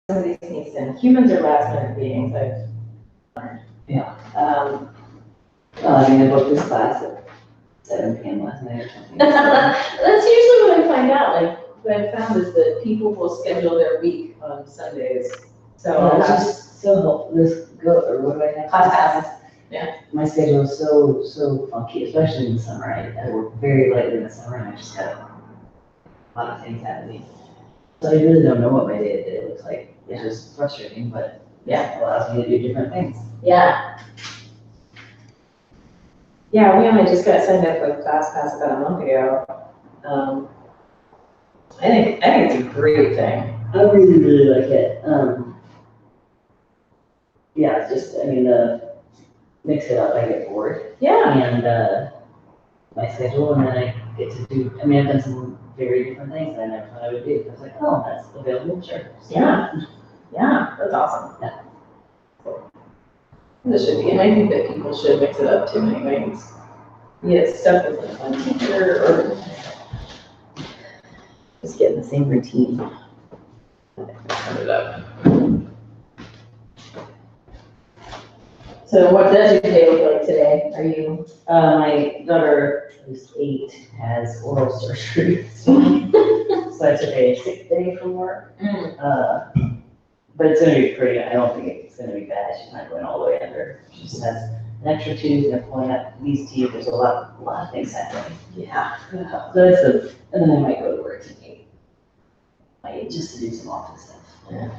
somebody sneaks in. Humans are last minute beings, I've learned. Yeah. Um, I booked this class at 7 p.m. last night or something. That's usually what I find out, like, what I've found is that people will schedule their week on Sundays. So I'll It's have just so helpful, or what do I have? class passes. Yeah. My schedule is so funky, especially in the summer. I work very lightly in the summer and I just have a lot of things happening. So I really don't know what my day-to-day looks like, which is frustrating, but it allows me to do different things. Yeah. Yeah, we only just got signed up with class pass about a month ago. I think it's a great thing. I really like it. It's just, mix it up, I get bored. Yeah. And my schedule, and then I get to do, I've done some very different things that I never thought I would do. I was like, oh, that's available, sure. Yeah. Yeah, that's awesome. Yeah. This should be, and I think that people should mix it up too many ways. Yeah, stuff with like one teacher or just get in the same routine. Turn it up. So what does your day look like today? Are you? My daughter, who's 8, has oral surgery. So I took a sick day from work. But it's gonna be pretty, I don't think it's gonna be bad. She's not going all the way under. She just has an extra tooth and pulling up these teeth. There's a lot of things happening. Yeah. So that's and then I might go to work today. Just to do some office stuff. Yeah.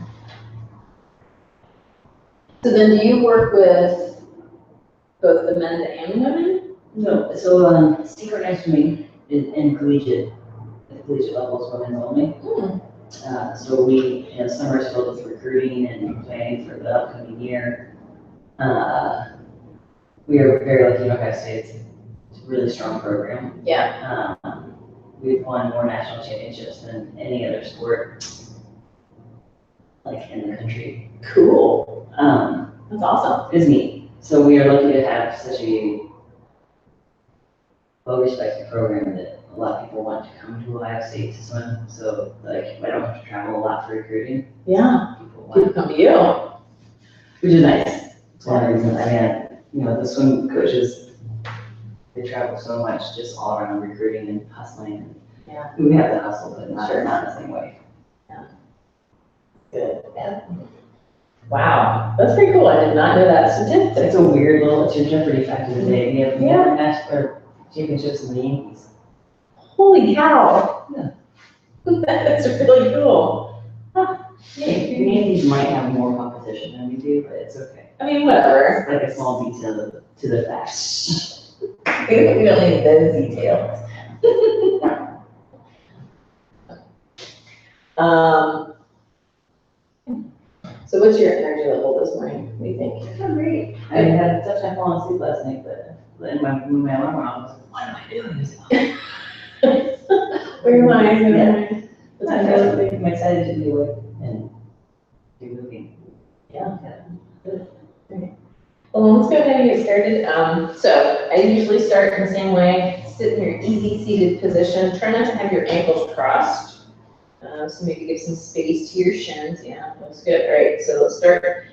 So then do you work with both the men and women? No, so synchronized swimming is in collegiate, at the collegiate levels, women only. So we, summer is filled with recruiting and planning for the upcoming year. We are very lucky in Ohio State. It's a really strong program. Yeah. We've won more national championships than any other sport, like in the country. Cool. That's awesome. It's neat. So we are lucky to have such a well-respected program that a lot of people want to come to Ohio State to swim. So like, I don't have to travel a lot for recruiting. Yeah. People come to you. Which is nice. It's one of the reasons, the swim coaches, they travel so much just all around recruiting and hustling. Yeah. We have the hustle, but not Sure. in the same way. Yeah. Good. Yeah. Wow, that's pretty cool. I did not know that statistic. It's a weird little, it's your Jeopardy fact of the day. We have Yeah. national championships in the Yankees. Holy cow. Yeah. That's really cool. Huh. The Yankees might have more competition than we do, but it's okay. I mean, whatever. It's like a small detail to the fact. We don't need those details. So what's your energy level this morning? What do you think? I'm great. I had a tough time falling asleep last night, but when my alarm went off, I was like, what am I doing? Where your mind? I'm excited to do it and do moving. Yeah. Well, let's go ahead and get started. So I usually start in the same way. Sit in your easy seated position. Try not to have your ankles crossed. So maybe give some space to your shins. Yeah, looks good. All right, so let's start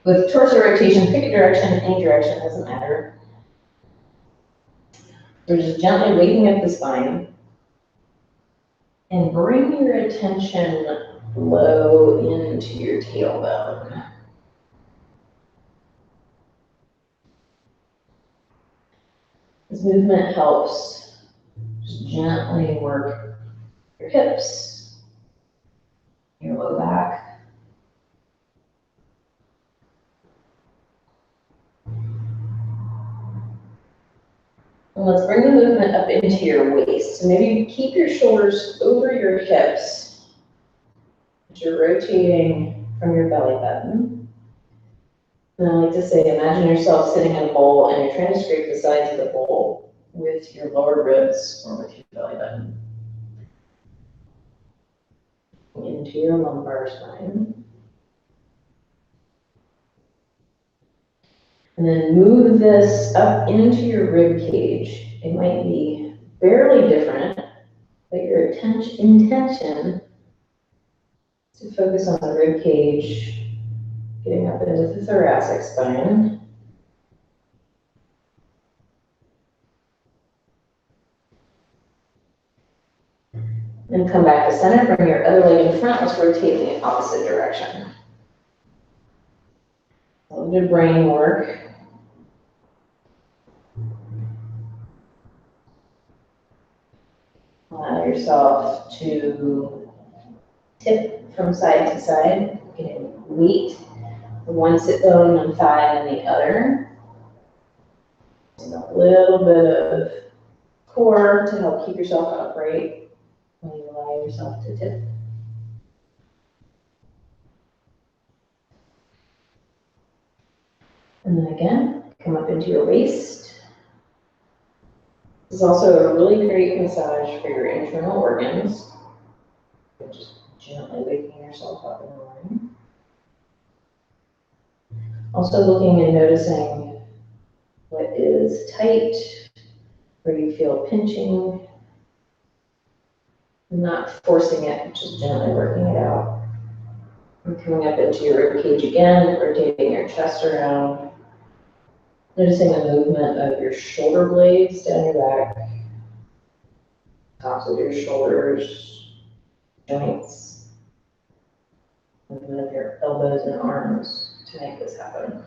with torso rotation. Pick a direction, any direction, doesn't matter. We're just gently waking up the spine. And bring your attention low into your tailbone. This movement helps just gently work your hips, your low back. And let's bring the movement up into your waist. So maybe keep your shoulders over your hips as you're rotating from your belly button. And I like to say, imagine yourself sitting in a bowl and you're trying to scrape the sides of the bowl with your lower ribs or with your belly button. Into your lumbar spine. And then move this up into your rib cage. It might be barely different, but your intention is to focus on the rib cage, getting up into the thoracic spine. And come back to center, bring your other leg in front, let's rotate in the opposite direction. A little bit of brain work. Allow yourself to tip from side to side, getting weight from one sit bone, one thigh, and the other. And a little bit of core to help keep yourself upright when you allow yourself to tip. And then again, come up into your waist. This is also a really great massage for your internal organs. Just gently waking yourself up in the morning. Also looking and noticing what is tight, where you feel pinching, not forcing it, just gently working it out. And coming up into your rib cage again, rotating your chest around, noticing the movement of your shoulder blades down your back, tops of your shoulders, joints, movement of your elbows and arms to make this happen.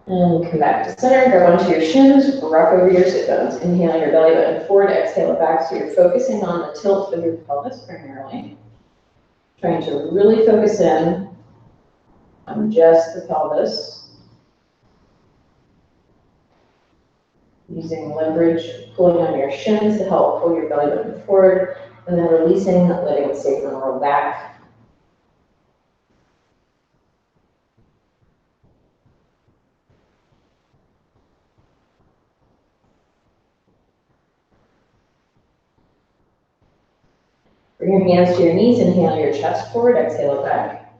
And come back to center, grab onto your shins, rock over your sit bones. Inhale your belly button forward, exhale it back. So you're focusing on the tilt of your pelvis primarily. Trying to really focus in on just the pelvis. Using leverage, pulling on your shins to help pull your belly button forward, and then releasing, letting the sacrum roll back. Bring your hands to your knees, inhale your chest forward, exhale it back.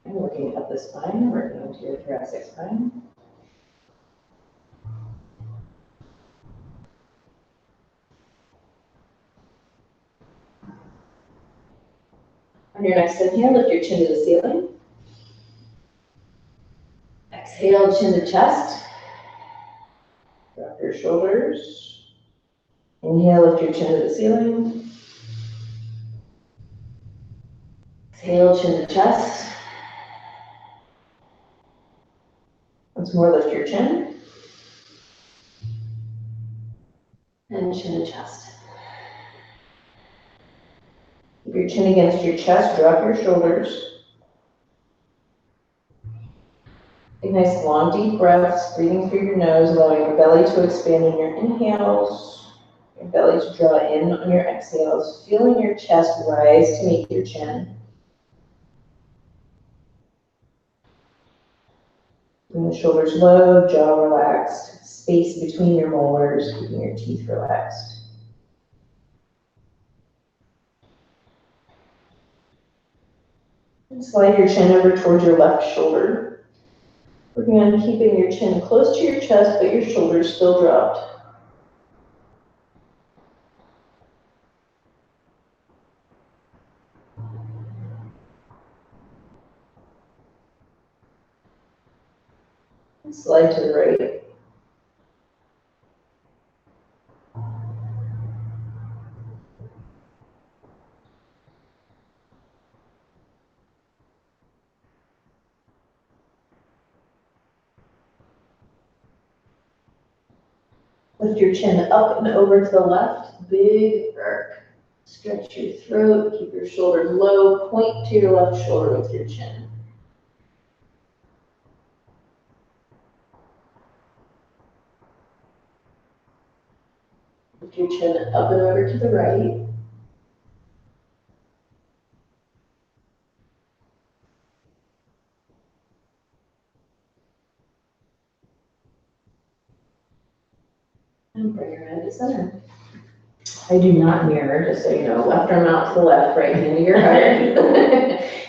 And working up the spine, working into your thoracic spine. On your next inhale, lift your chin to the ceiling. Exhale, chin to chest. Drop your shoulders. Inhale, lift your chin to the ceiling. Exhale, chin to chest. Once more, lift your chin. And chin to chest. Keep your chin against your chest, drop your shoulders. Take nice long deep breaths, breathing through your nose, allowing your belly to expand on your inhales, your belly to draw in on your exhales, feeling your chest rise to meet your chin. Bring the shoulders low, jaw relaxed, space between your molars, keeping your teeth relaxed. And slide your chin over towards your left shoulder. Working on keeping your chin close to your chest, but your shoulders still dropped. And slide to the right. Lift your chin up and over to the left, big arc. Stretch your throat, keep your shoulders low, point to your left shoulder with your chin. Lift your chin up and over to the right. And bring your head to center. I do not mirror, just so you know. Left arm out to the left, right hand to your heart.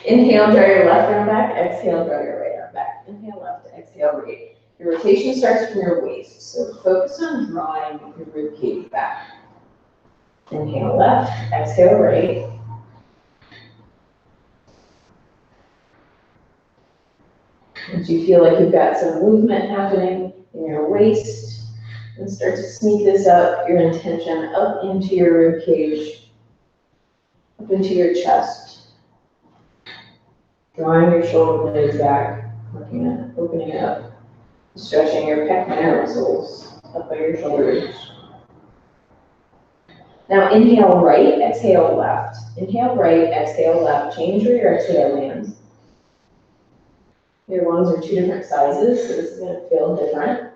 Inhale, draw your left arm back. Exhale, draw your right arm back. Inhale left, exhale right. Your rotation starts from your waist, so focus on drawing your rib cage back. Inhale left, exhale right. As you feel like you've got some movement happening in your waist, and start to sneak this up, your intention up into your rib cage, up into your chest. Drawing your shoulder blades back, looking at, opening up, stretching your pec muscles up by your shoulders. Now inhale right, exhale left. Inhale right, exhale left. Change where your exhale lands. Your lungs are two different sizes, so this is gonna feel different.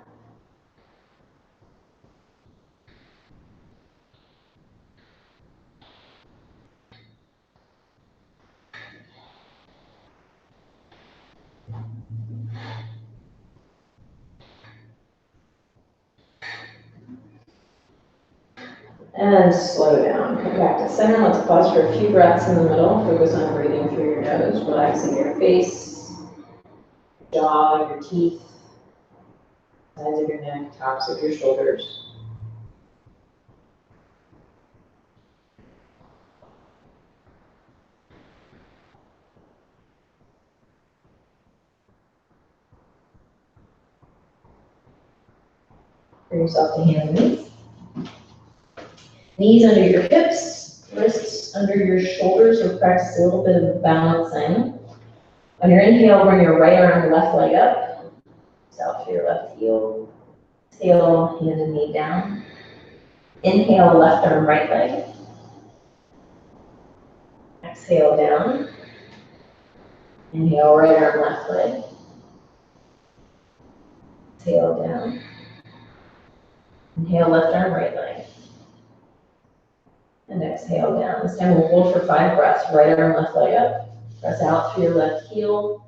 And slow down, come back to center. Let's pause for a few breaths in the middle. Focus on breathing through your nose, relaxing your face, jaw, your teeth, sides of your neck, tops of your shoulders. Bring yourself to hands and knees. Knees under your hips, wrists under your shoulders, or practice a little bit of balancing. On your inhale, bring your right arm, left leg up. Out to your left heel. Exhale, hand and knee down. Inhale, left arm, right leg. Exhale, down. Inhale, right arm, left leg. Exhale, down. Inhale, left arm, right leg. And exhale, down. This time we'll hold for 5 breaths. Right arm, left leg up. Press out through your left heel.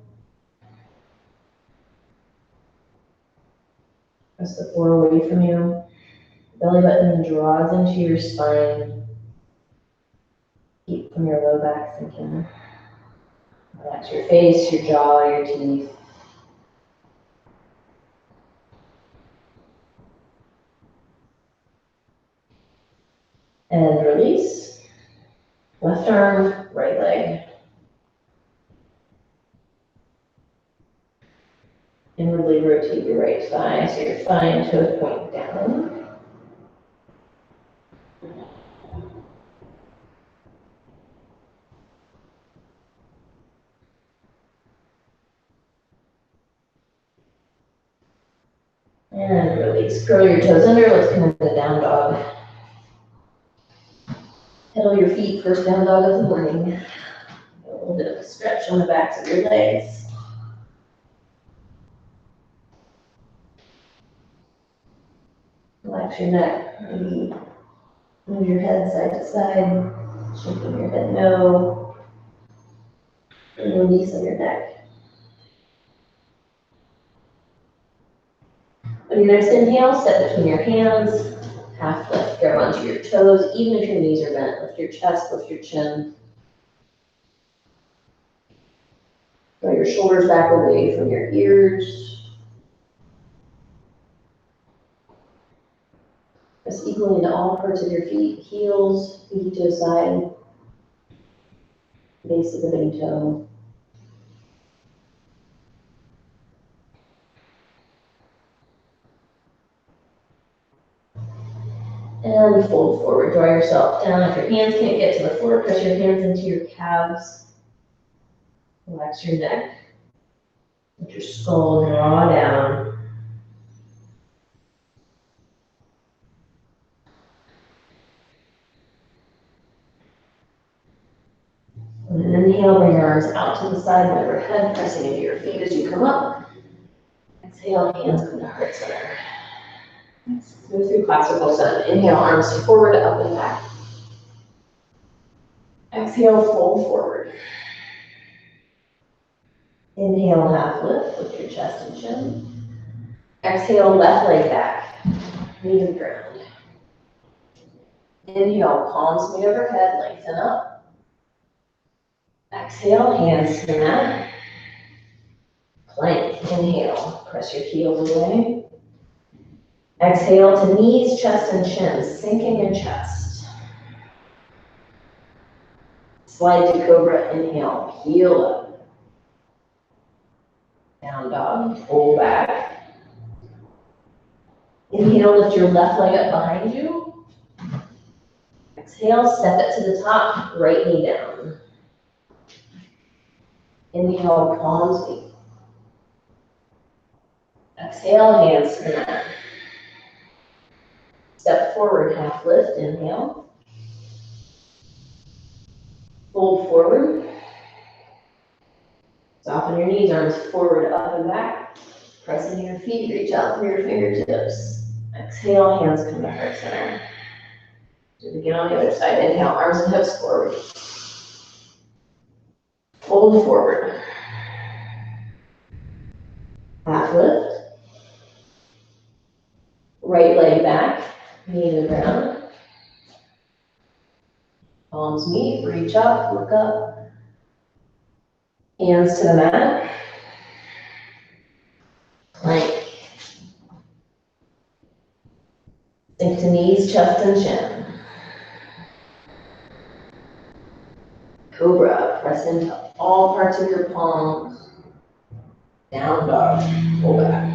Press the floor away from you. Belly button draws into your spine. Keep from your low back sinking. Relax your face, your jaw, your teeth. And release. Left arm, right leg. Inwardly rotate your right thigh so your thigh and toe point down. And release. Curl your toes under. Let's come into the down dog. Pedal your feet, first down dog of the morning. A little bit of a stretch on the backs of your legs. Relax your neck. Maybe move your head side to side. Shaking your head no. And release on your neck. On your next inhale, step between your hands. Half lift, grab onto your toes. Even if your knees are bent, lift your chest, lift your chin. Draw your shoulders back away from your ears. Press equally into all parts of your feet, heels, feet to the side, base of the big toe. And fold forward, draw yourself down. If your hands can't get to the floor, press your hands into your calves. Relax your neck. Let your skull draw down. And then inhale, bring your arms out to the side of overhead, pressing into your feet as you come up. Exhale, hands come to heart center. Move through classical sun. Inhale, arms forward, up and back. Exhale, fold forward. Inhale, half lift with your chest and chin. Exhale, left leg back, knee to the ground. Inhale, palms meet overhead, lengthen up. Exhale, hands to the mat. Plank, inhale, press your heels away. Exhale to knees, chest, and chin, sink in your chest. Slide to cobra, inhale, heel up. Down dog, pull back. Inhale, lift your left leg up behind you. Exhale, step it to the top, right knee down. Inhale, palms meet. Exhale, hands to the mat. Step forward, half lift, inhale. Fold forward. Soften your knees, arms forward, up and back. Press into your feet, reach out through your fingertips. Exhale, hands come to heart center. Do it again on the other side. Inhale, arms and hips forward. Fold forward. Half lift. Right leg back, knee to the ground. Palms meet, reach up, look up. Hands to the mat. Plank. Sink to knees, chest, and chin. Cobra, press into all parts of your palms. Down dog, pull back.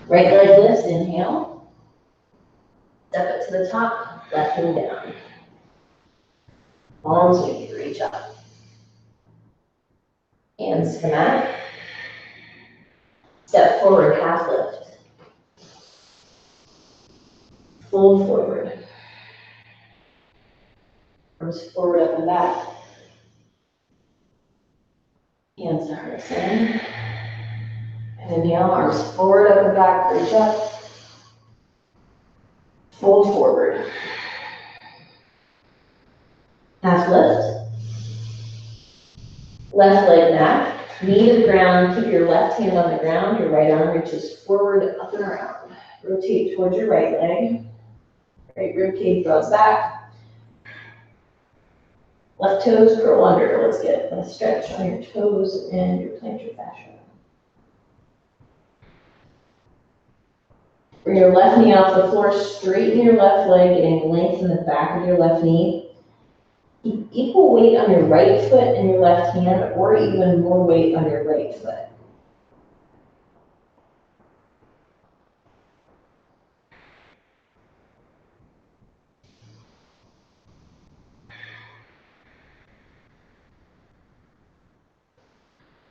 Right leg lifts, inhale. Step it to the top, left knee down. Palms meet, reach up. Hands to the mat. Step forward, half lift. Fold forward. Arms forward, up and back. Hands to heart center. And inhale, arms forward, up and back, reach up. Fold forward. Half lift. Left leg back, knee to the ground, keep your left hand on the ground, your right arm reaches forward, up and around. Rotate towards your right leg. Right rib cage draws back. Left toes curl under. Let's get a stretch on your toes and your plantar fascia. Bring your left knee off the floor, straighten your left leg, getting length in the back of your left knee. Keep equal weight on your right foot and your left hand, or even more weight on your right foot.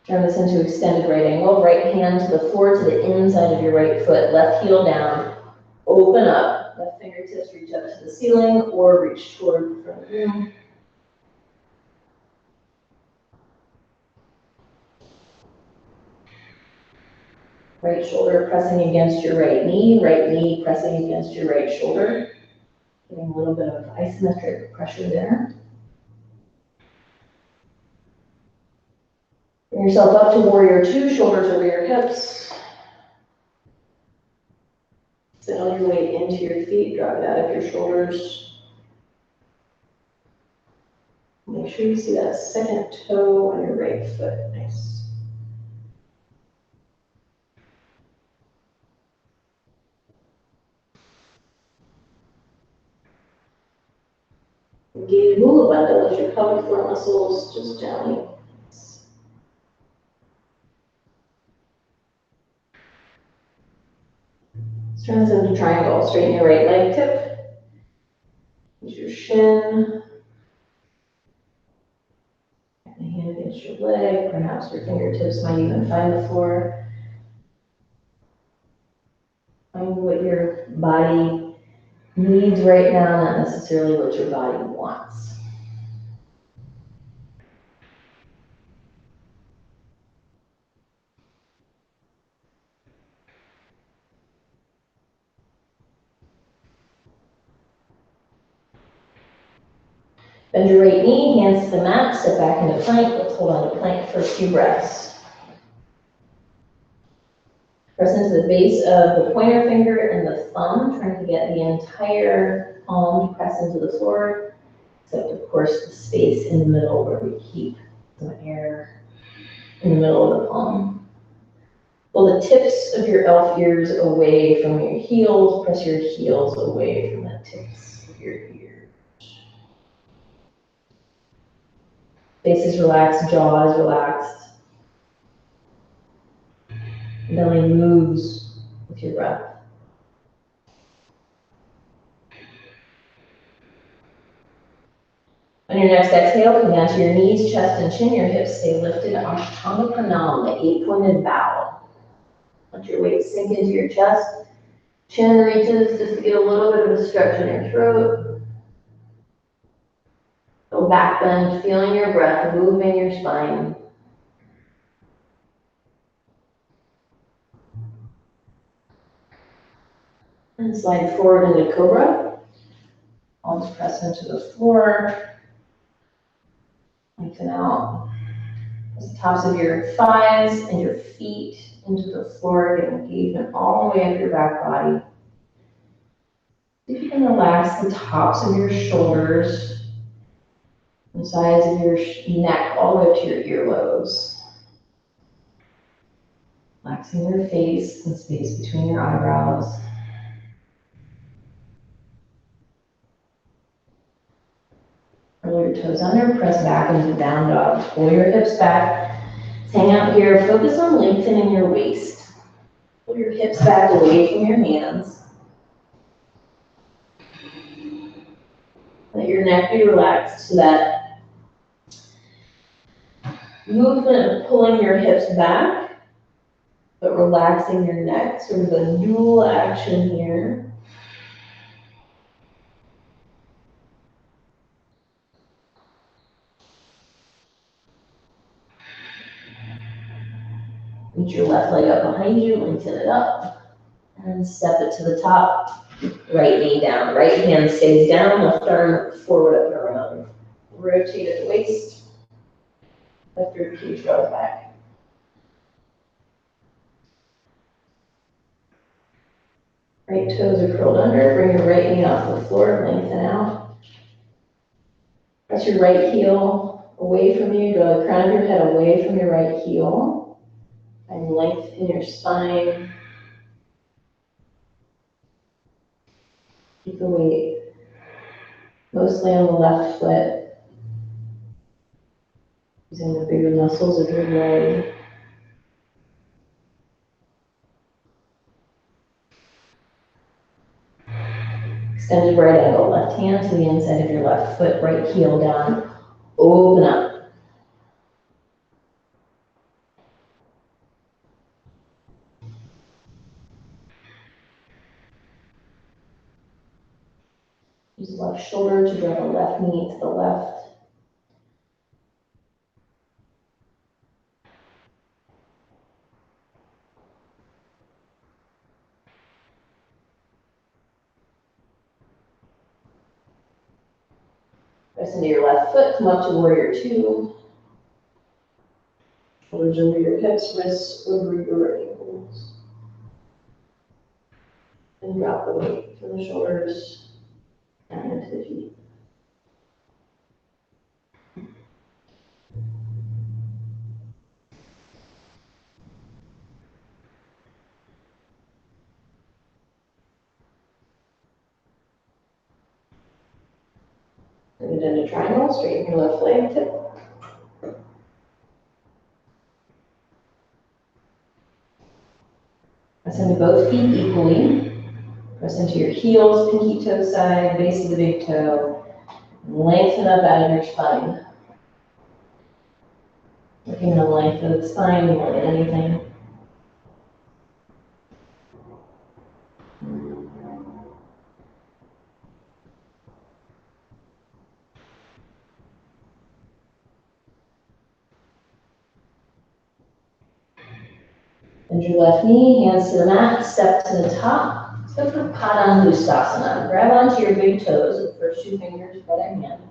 Turn this into extended right angle. Right hand to the floor, to the inside of your right foot. Left heel down. Open up. Left fingertips reach up to the ceiling or reach toward the front of the room. Right shoulder pressing against your right knee pressing against your right shoulder. Getting a little bit of isometric pressure there. Bring yourself up to warrior two, shoulders over your hips. Settle your weight into your feet, drop it out of your shoulders. Make sure you see that second toe on your right foot. Nice. Engage Mula Bandha, let your pelvic floor muscles just gently. Let's turn this into triangle. Straighten your right leg tip. Use your shin. The hand against your leg. Perhaps your fingertips might even find the floor. Find what your body needs right now, not necessarily what your body wants. Bend your right knee, hands to the mat, step back into plank. Let's hold on to plank for a few breaths. Press into the base of the pointer finger and the thumb, trying to get the entire palm to press into the floor, except of course the space in the middle where we keep some air in the middle of the palm. Pull the tips of your elf ears away from your heels, press your heels away from the tips of your ears. Face is relaxed, jaw is relaxed. Belly moves with your breath. On your next exhale, come down to your knees, chest, and chin. Your hips stay lifted. Ashtanga Pranam, the 8-pointed bow. Let your weight sink into your chest. Chin reaches just to get a little bit of a stretch in your throat. Go back bend, feeling your breath, moving your spine. And slide forward into Cobra. Palms press into the floor. Lengthen out. Press the tops of your thighs and your feet into the floor, get engagement all the way up your back body. See if you can relax the tops of your shoulders, the sides of your neck, all the way up to your earlobes. Relaxing your face and space between your eyebrows. Roll your toes under, press back into down dog. Pull your hips back. Hang out here. Focus on lengthening your waist. Pull your hips back away from your hands. Let your neck be relaxed so that movement of pulling your hips back, but relaxing your neck, sort of a dual action here. Reach your left leg up behind you, lengthen it up, and step it to the top. Right knee down, right hand stays down, left arm forward up and around. Rotate at the waist, left rib cage draws back. Right toes are curled under, bring your right knee off the floor, lengthen out. Press your right heel away from you, draw the crown of your head away from your right heel. Find length in your spine. Keep the weight mostly on the left foot, using the bigger muscles of your leg. Extended right angle, left hand to the inside of your left foot, right heel down, open up. Use the left shoulder to draw the left knee to the left. Press into your left foot, come up to warrior two. Shoulders over your hips, wrists over your ankles. And drop the weight from the shoulders down into the feet. Bring it into triangle, straighten your left leg, tip. Press into both feet equally. Press into your heels, pinky toe side, base of the big toe. Lengthen up out of your spine. Looking the length of the spine more than anything. Bend your left knee, hands to the mat, step to the top. Let's go for Padangusthasana. Grab onto your big toes with the first two fingers of that hand.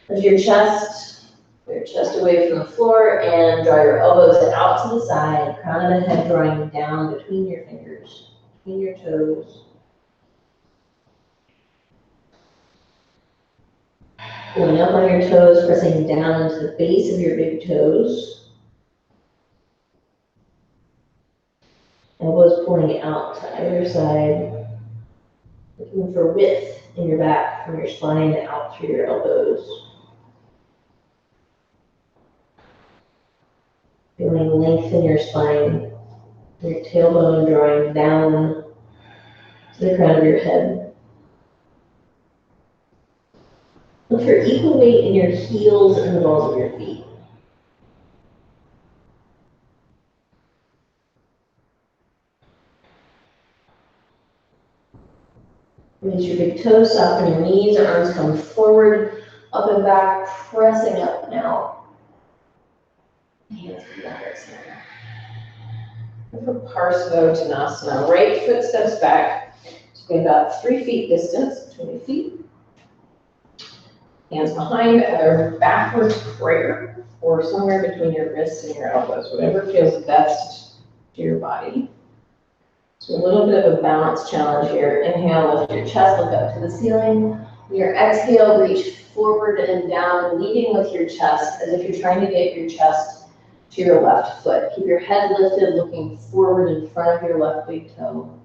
Lift your chest away from the floor and draw your elbows out to the side, crown of the head drawing down between your fingers, between your toes. Pulling up on your toes, pressing down into the base of your big toes. Elbows pulling out to either side. Looking for width in your back from your spine out through your elbows. Feeling length in your spine, your tailbone drawing down to the crown of your head. Look for equal weight in your heels and the balls of your feet. Release your big toes, soften your knees, arms come forward, up and back, pressing up and out. Hands come down to center. For Parsvottanasana, right foot steps back to about 3 feet distance between your feet. Hands behind, either backwards prayer or somewhere between your wrists and your elbows, whatever feels best to your body. So a little bit of a balance challenge here. Inhale, lift your chest, look up to the ceiling. On your exhale, reach forward and down, leading with your chest as if you're trying to get your chest to your left foot. Keep your head lifted, looking forward in front of your left big toe.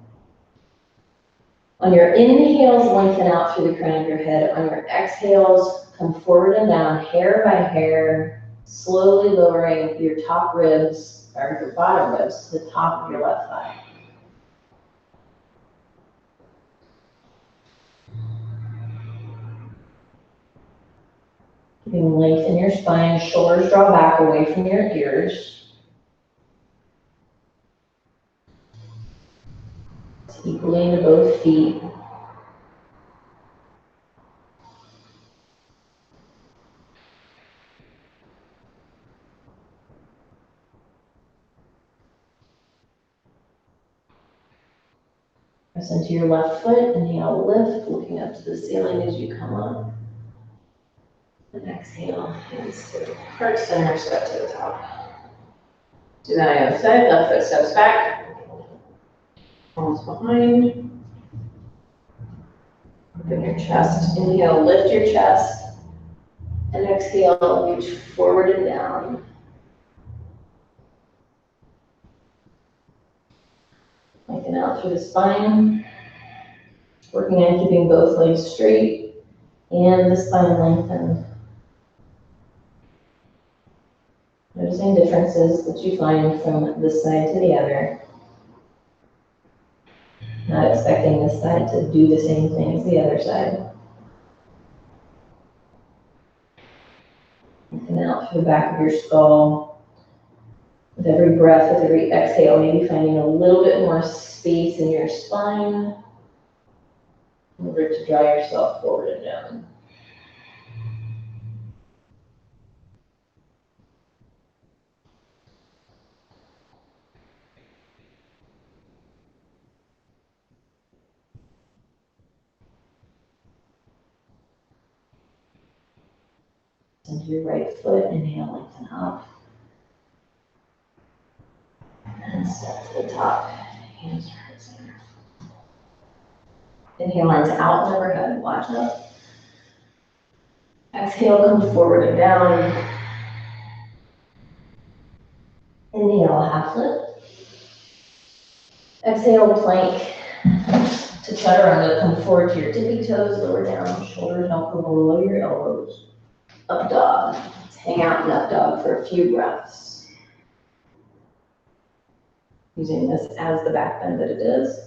On your inhales, lengthen out through the crown of your head. On your exhales, come forward and down, hair by hair, slowly lowering your top ribs, or your bottom ribs, to the top of your left thigh. Keeping length in your spine, shoulders draw back away from your ears. Equally into both feet. Press into your left foot, inhale, lift, looking up to the ceiling as you come up. And exhale, hands to heart center, step to the top. Do that on the other side, left foot steps back. Palms behind. Open your chest, inhale, lift your chest. And exhale, reach forward and down. Lengthen out through the spine. Working on keeping both legs straight and the spine lengthened. Noticing differences that you find from this side to the other. Not expecting this side to do the same thing as the other side. Lengthen out through the back of your skull. With every breath, with every exhale, maybe finding a little bit more space in your spine in order to draw yourself forward and down. Into your right foot, inhale, lengthen up. And step to the top, hands to heart center. Inhale, arms out and overhead, watch up. Exhale, come forward and down. Inhale, half lift. Exhale, plank to chaturanga. Come forward to your tippy toes, lower down, shoulders elbow below your elbows. Up dog. Let's hang out in up dog for a few breaths. Using this as the back bend that it is.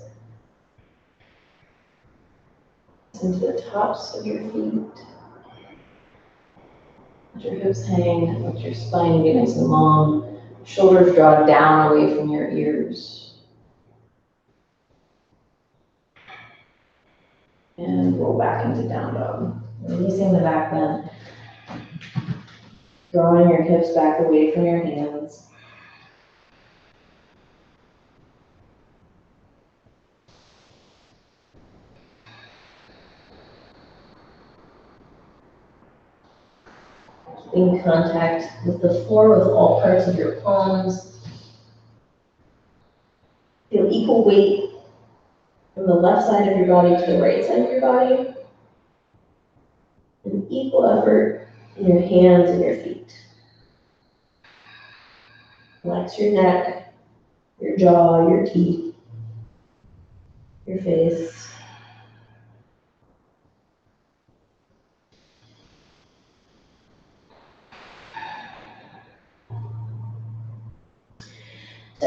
Into the tops of your feet. Let your hips hang, let your spine get nice and long. Shoulders draw down away from your ears. And roll back into down dog. Releasing the back bend. Drawing your hips back away from your hands. In contact with the floor with all parts of your palms. Feel equal weight from the left side of your body to the right side of your body. And equal effort in your hands and your feet. Relax your neck, your jaw, your teeth, your face.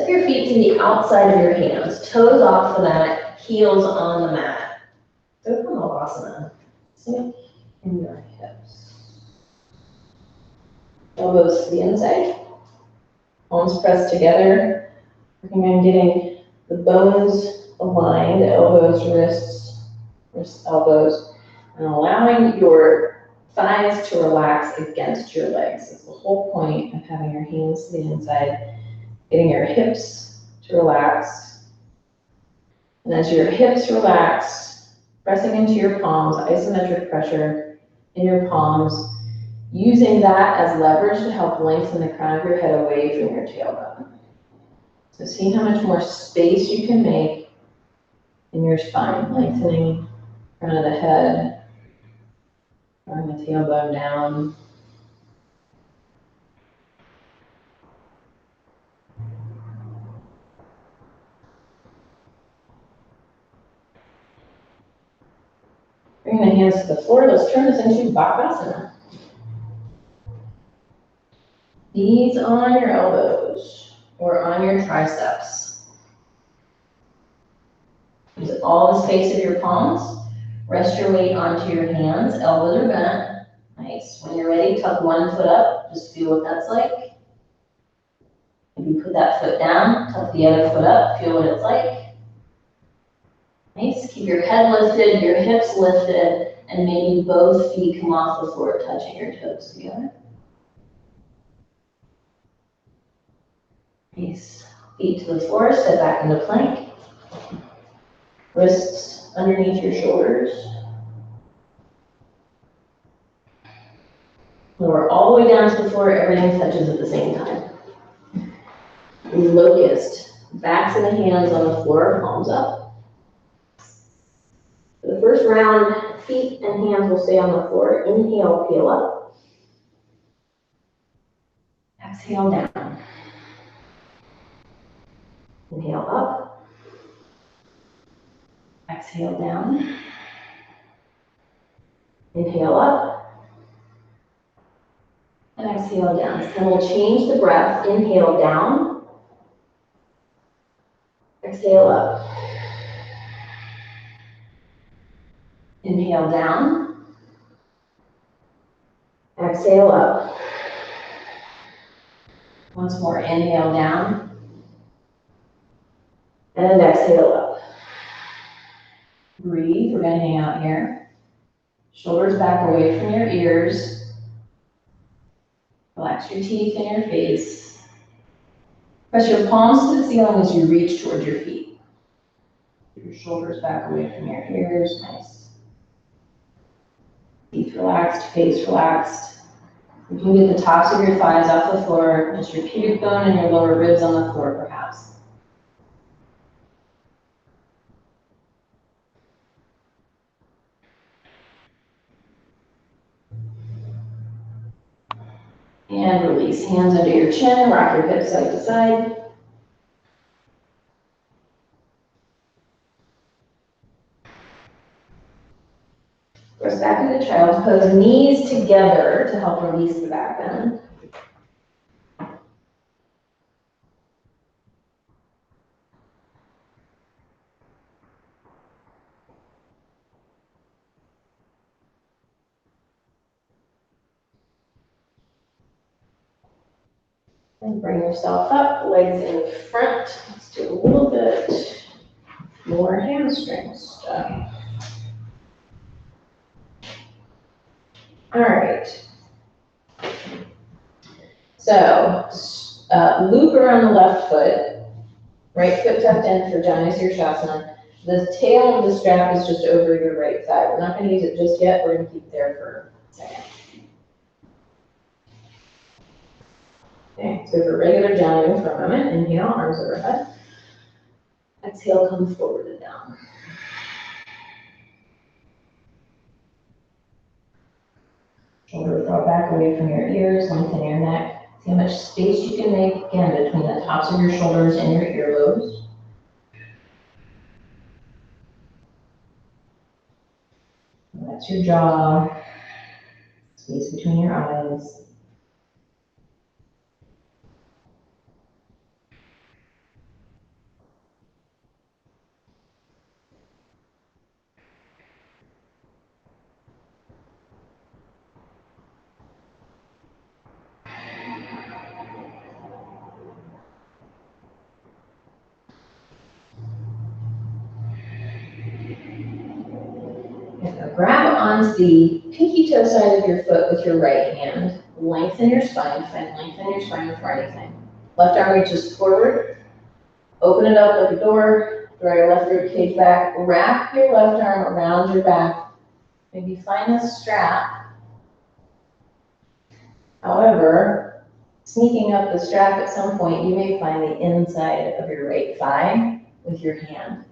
step your feet to the outside of your hands, toes off the mat, heels on the mat. Go from Malasana. Sink in your hips. Elbows to the inside. Palms pressed together. Working on getting the bones aligned, elbows, wrists, elbows, and allowing your thighs to relax against your legs. That's the whole point of having your hands to the inside, getting your hips to relax. And as your hips relax, pressing into your palms, isometric pressure in your palms, using that as leverage to help lengthen the crown of your head away from your tailbone. So see how much more space you can make in your spine, lengthening front of the head, drawing the tailbone down. Bring the hands to the floor. Let's turn this into Bakasana. Knees on your elbows or on your triceps. Use all the space of your palms. Rest your weight onto your hands. Elbows are bent. Nice. When you're ready, tuck one foot up. Just feel what that's like. Maybe put that foot down. Tuck the other foot up. Feel what it's like. Nice. Keep your head lifted, your hips lifted, and maybe both feet come off the floor, touching your toes together. Nice. Feet to the floor, step back into plank. Wrists underneath your shoulders. Lower all the way down to the floor, everything touches at the same time. Locust. Backs of the hands on the floor, palms up. For the first round, feet and hands will stay on the floor. Inhale, peel up. Exhale, down. Inhale, up. Exhale, down. Inhale, up. And exhale, down. And we'll change the breath. Inhale, down. Exhale, up. Inhale, down. Exhale, up. Once more, inhale, down. And exhale, up. Breathe, we're gonna hang out here. Shoulders back away from your ears. Relax your teeth in your face. Press your palms to the ceiling as you reach towards your feet. Your shoulders back away from your ears, nice. Teeth relaxed, face relaxed. You can get the tops of your thighs off the floor, just your pubic bone and your lower ribs on the floor perhaps. And release, hands under your chin, rock your hips side to side. Press back into child's pose, knees together to help release the back bend. And bring yourself up, legs in front. Let's do a little bit more hamstring stuff. All right. So, loop around the left foot, right foot tucked in for Janu Sirsasana. The tail of the strap is just over your right thigh. We're not going to use it just yet. We're going to keep it there for a second. Okay, so for regular Janu for a moment, inhale, arms overhead. Exhale, come forward and down. Shoulders draw back away from your ears, lengthen your neck. See how much space you can make, again, between the tops of your shoulders and your earlobes. That's your jaw, space between your eyes. onto the pinky toe side of your foot with your right hand. Lengthen your spine, find length in your spine before anything. Left arm reaches forward. Open it up like a door. Draw your left rib cage back. Wrap your left arm around your back. Maybe find a strap. However, sneaking up the strap at some point, you may find the inside of your right thigh with your hand.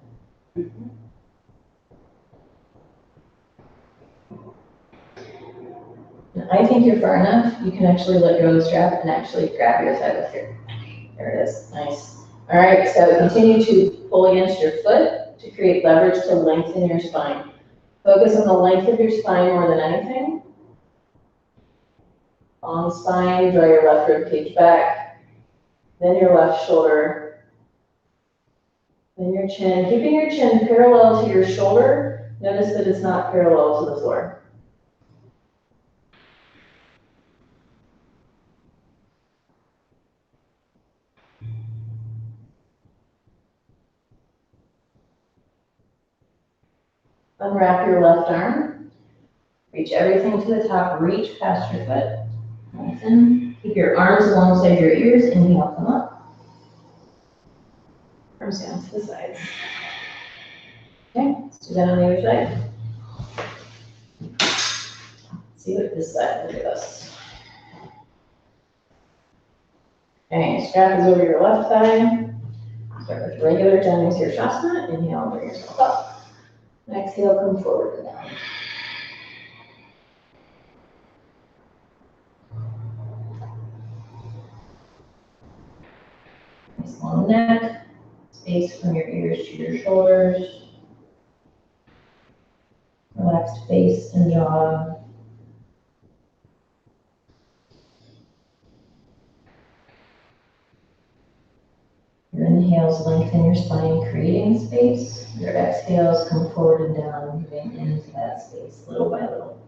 And I think you're far enough, you can actually let go of the strap and actually grab your thigh with your, there it is, nice. All right, so continue to pull against your foot to create leverage to lengthen your spine. Focus on the length of your spine more than anything. Long spine, draw your left rib cage back, then your left shoulder, then your chin. Keeping your chin parallel to your shoulder, notice that it's not parallel to the floor. Unwrap your left arm, reach everything to the top, reach past your foot, lengthen. Keep your arms alongside your ears, inhale, come up. Arms down to the sides. Okay, let's do that on the other side. See what this side, look at this. Okay, strap is over your left thigh. Start with regular down Shasana. Inhale, bring yourself up. Exhale, come forward and down. Nice long neck, space from your ears to your shoulders. Relaxed face and jaw. Your inhales lengthen your spine, creating space. Your exhales come forward and down, moving into that space little by little.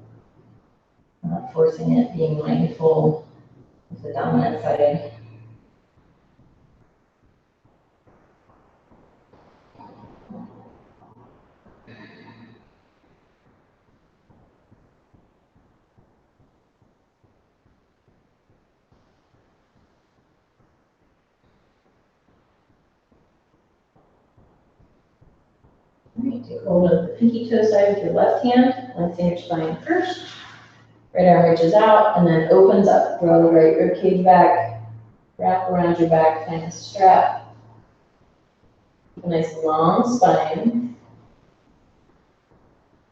Not forcing it, being mindful of the dominant side. Alright, take hold of the pinky toe side with your left hand, lengthen your spine first. Right arm reaches out and then opens up. Draw the right rib cage back, wrap around your back, find a strap. A nice long spine.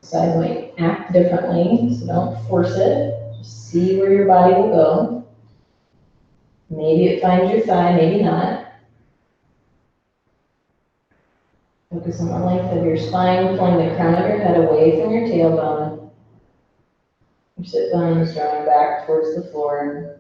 Side might act differently, so don't force it. Just see where your body will go. Maybe it finds your thigh, maybe not. Focus on the length of your spine, pulling the crown of your head away from your tailbone. Your sit bones drawing back towards the floor.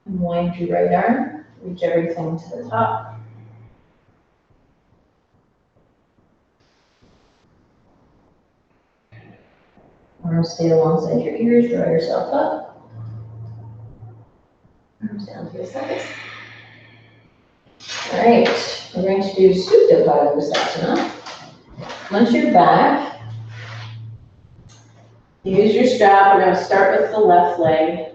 And wind your right arm, reach everything to the top. Arms stay alongside your ears, draw yourself up. Arms down to the sides. All right, we're going to do Supta Padangusthasana. Once you're back, use your strap. We're going to start with the left leg.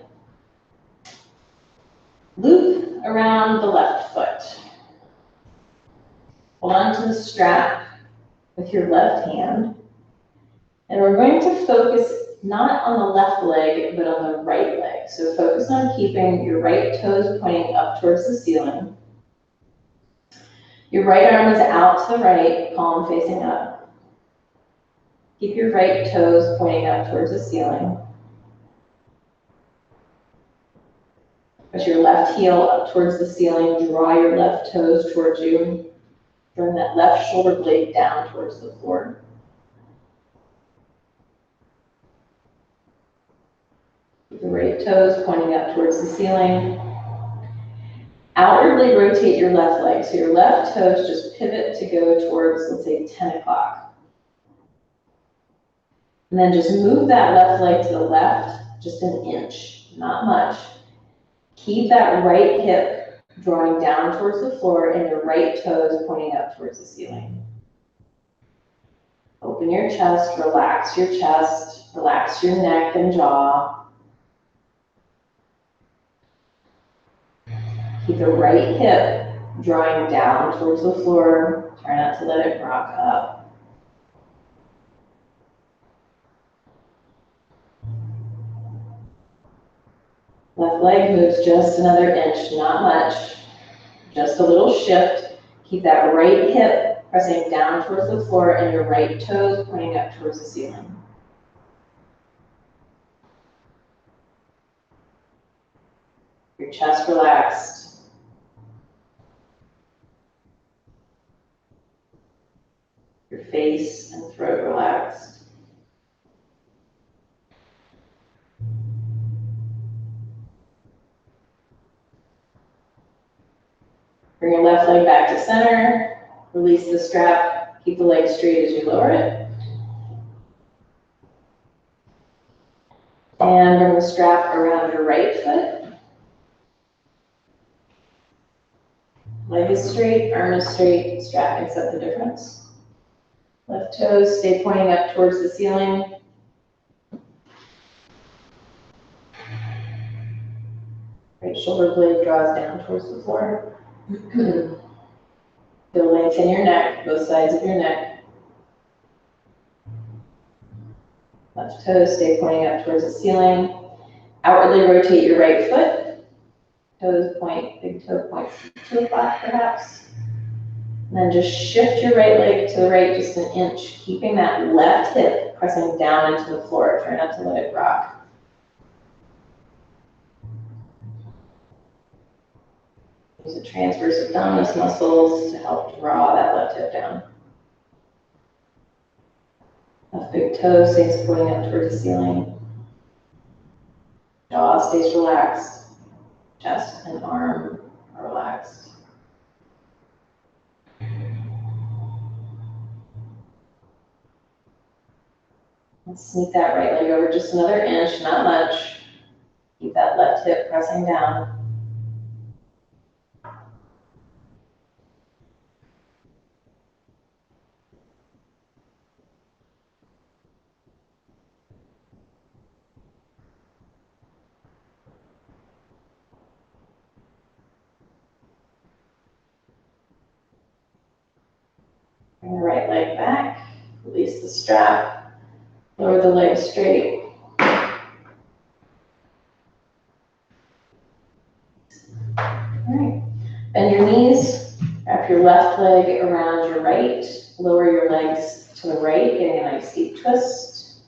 Loop around the left foot. Hold on to the strap with your left hand. And we're going to focus not on the left leg, but on the right leg. So focus on keeping your right toes pointing up towards the ceiling. Your right arm is out to the right, palm facing up. Keep your right toes pointing up towards the ceiling. Push your left heel up towards the ceiling, draw your left toes towards you. Bring that left shoulder blade down towards the floor. Keep the right toes pointing up towards the ceiling. Outwardly rotate your left leg. So your left toes just pivot to go towards, let's say, 10 o'clock. And then just move that left leg to the left, just an inch, not much. Keep that right hip drawing down towards the floor and your right toes pointing up towards the ceiling. Open your chest, relax your neck and jaw. Keep the right hip drawing down towards the floor. Try not to let it rock up. Left leg moves just another inch, not much. Just a little shift. Keep that right hip pressing down towards the floor and your right toes pointing up towards the ceiling. Your chest relaxed. Your face and throat relaxed. Bring your left leg back to center. Release the strap. Keep the leg straight as you lower it. And bring the strap around your right foot. Leg is straight, arm is straight, strap makes up the difference. Left toes stay pointing up towards the ceiling. Right shoulder blade draws down towards the floor. Feel lengthen your neck, both sides of your neck. Left toes stay pointing up towards the ceiling. Outwardly rotate your right foot. Toes point, big toe points to the back perhaps. And then just shift your right leg to the right just an inch, keeping that left hip pressing down into the floor. Try not to let it rock. Use the transverse abdominis muscles to help draw that left hip down. Left big toe stays pointing up towards the ceiling. Jaw stays relaxed. Chest and arm are relaxed. Let's sneak that right leg over just another inch, not much. Keep that left hip pressing down. Bring the right leg back, release the strap, lower the leg straight. All right, bend your knees, wrap your left leg around your right, lower your legs to the right, getting a nice deep twist.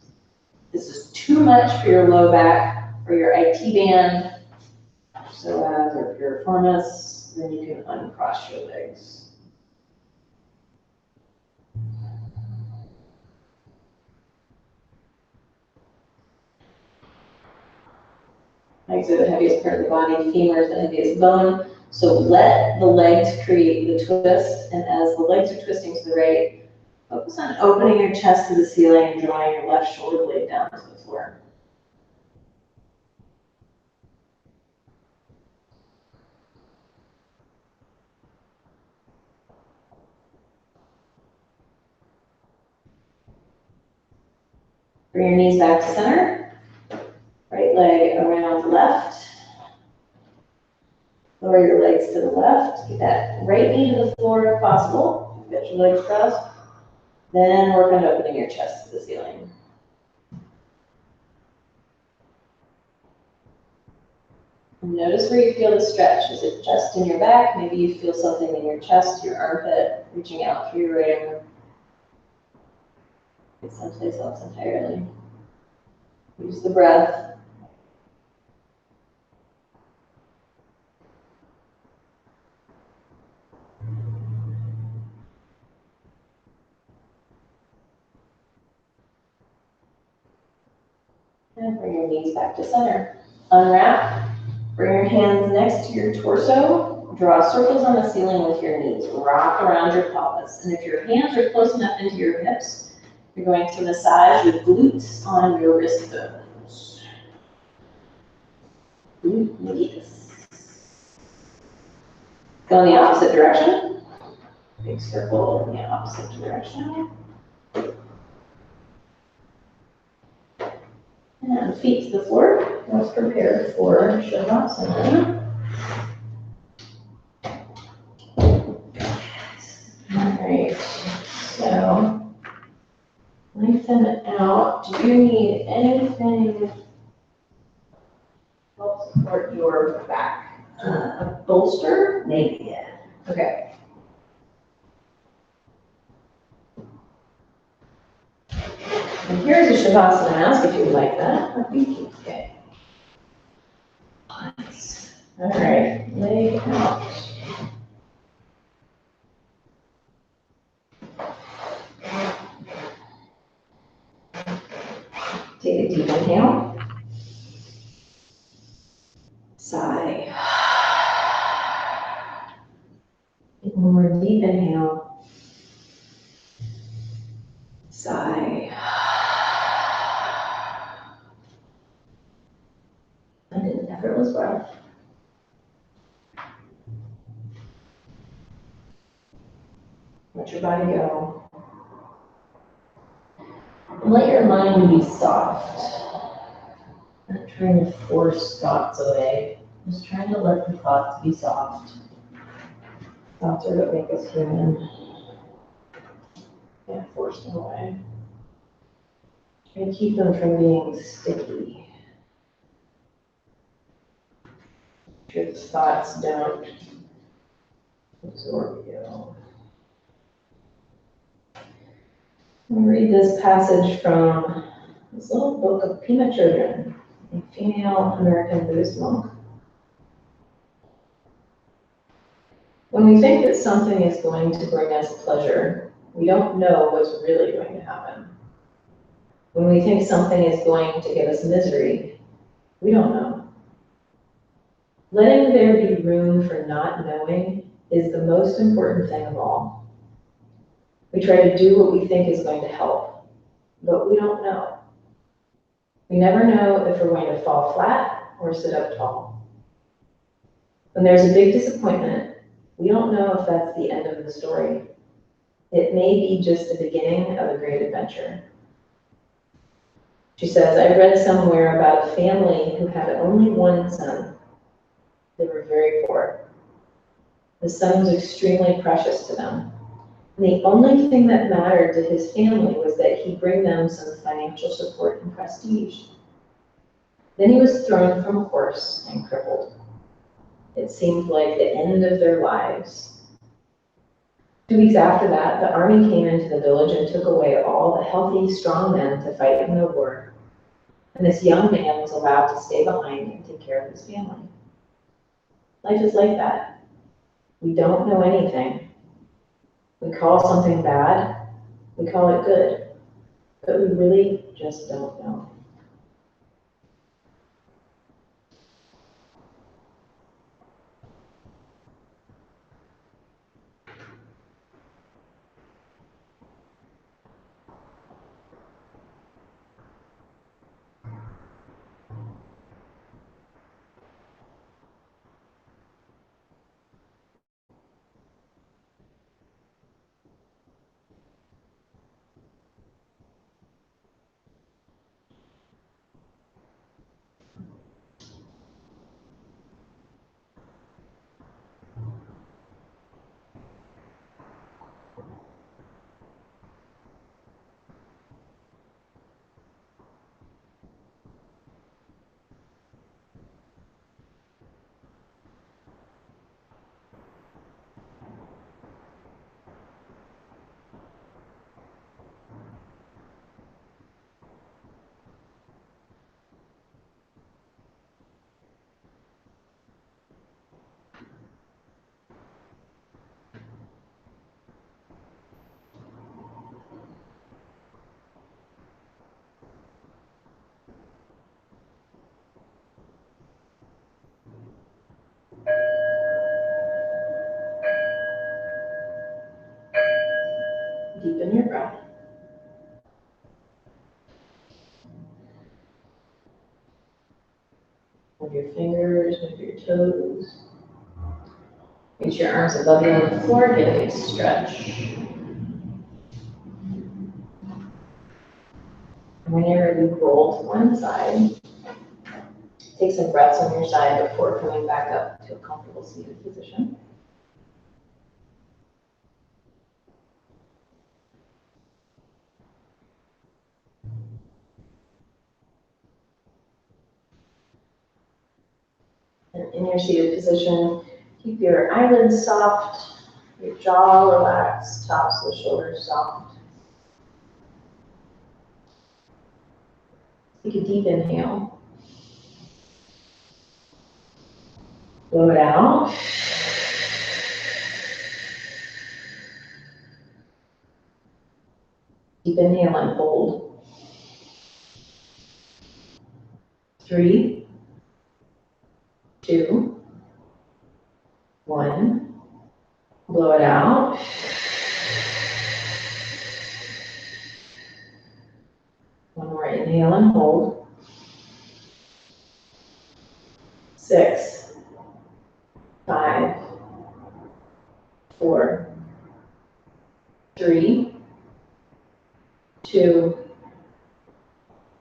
This is too much for your low back or your IT band, psoas or piriformis, then you can uncross your legs. Legs are the heaviest part of the body, femur is the heaviest bone. So let the legs create the twist, and as the legs are twisting to the right, focus on opening your chest to the ceiling and drawing your left shoulder blade down to the floor. Bring your knees back to center. Right leg around left. Lower your legs to the left. Get that right knee to the floor if possible. Get your legs crossed. Then work on opening your chest to the ceiling. Notice where you feel the stretch. Is it just in your back? Maybe you feel something in your chest, your armpit, reaching out through your right arm. It's someplace else entirely. Use the breath. And bring your knees back to center. Unwrap. Bring your hands next to your torso. Draw circles on the ceiling with your knees, rock around your pelvis, and if your hands are close enough into your hips, you're going to massage your glutes on your wrist bones. Glute medius. Go in the opposite direction. Big circle in the opposite direction. And feet to the floor. Let's prepare for Shavasana. Alright, so lengthen it out. Do you need anything to help support your back? A bolster? Maybe, yeah. Okay. And here's a Shavasana mask if you would like that. Okay. Nice. All right, leg out. Take a deep inhale. Sigh. Take one more deep inhale. Sigh. And an effortless breath. Let your body go. And let your mind be soft. Not trying to force thoughts away. Just trying to let the thoughts be soft. Thoughts are what make us human. Can't force them away. Try to keep them from being sticky. Your thoughts don't absorb you. I'm going to read this passage from this little book of Pema Chodron, a female American Buddhist monk. When we think that something is going to bring us pleasure, we don't know what's really going to happen. When we think something is going to give us misery, we don't know. Letting there be room for not knowing is the most important thing of all. We try to do what we think is going to help, but we don't know. We never know if we're going to fall flat or sit up tall. When there's a big disappointment, we don't know if that's the end of the story. It may be just the beginning of a great adventure. She says, I read somewhere about a family who had only one son. They were very poor. The son was extremely precious to them. And the only thing that mattered to his family was that he bring them some financial support and prestige. Then he was thrown from a horse and crippled. It seemed like the end of their lives. 2 weeks after that, the army came into the village and took away all the healthy, strong men to fight in the war. And this young man was allowed to stay behind and take care of his family. Life is like that. We don't know anything. We call something bad, we call it good, but we really just don't know. breath. Move your fingers, move your toes. Reach your arms above you on the floor, get a big stretch. And when you're ready, roll to one side. Take some breaths on your side before coming back up to a comfortable seated position. And in your seated position, keep your eyelids soft, your jaw relaxed, tops of the shoulders soft. Take a deep inhale. Blow it out. Deep inhale and hold. 3, 2, 1. Blow it out. One more inhale and hold. 6, 5, 4, 3, 2,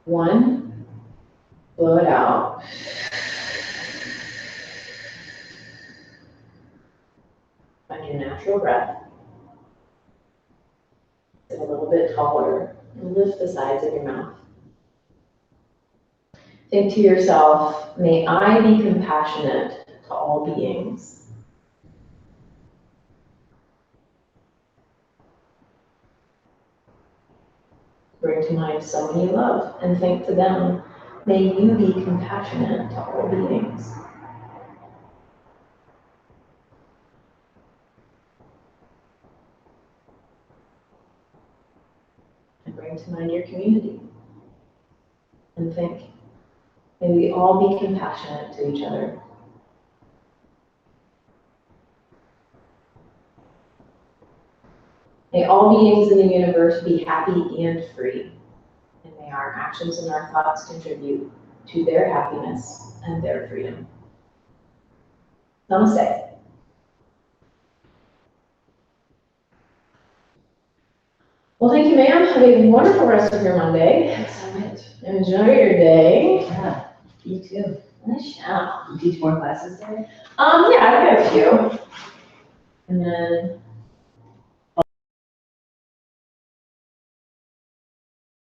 1. Blow it out. Find your natural breath. Sit a little bit taller and lift the sides of your mouth. Think to yourself, may I be compassionate to all beings. Bring to mind someone you love and think to them, may you be compassionate to all beings. And bring to mind your community and think, may we all be compassionate to each other. May all beings in the universe be happy and free, and may our actions and our thoughts contribute to their happiness and their freedom. Namaste. Well, thank you, ma'am. Have a wonderful rest of your Monday. Thanks so much. Enjoy your day. Yeah, you too. I shall. You teach more classes today? Yeah, I've got a few. And then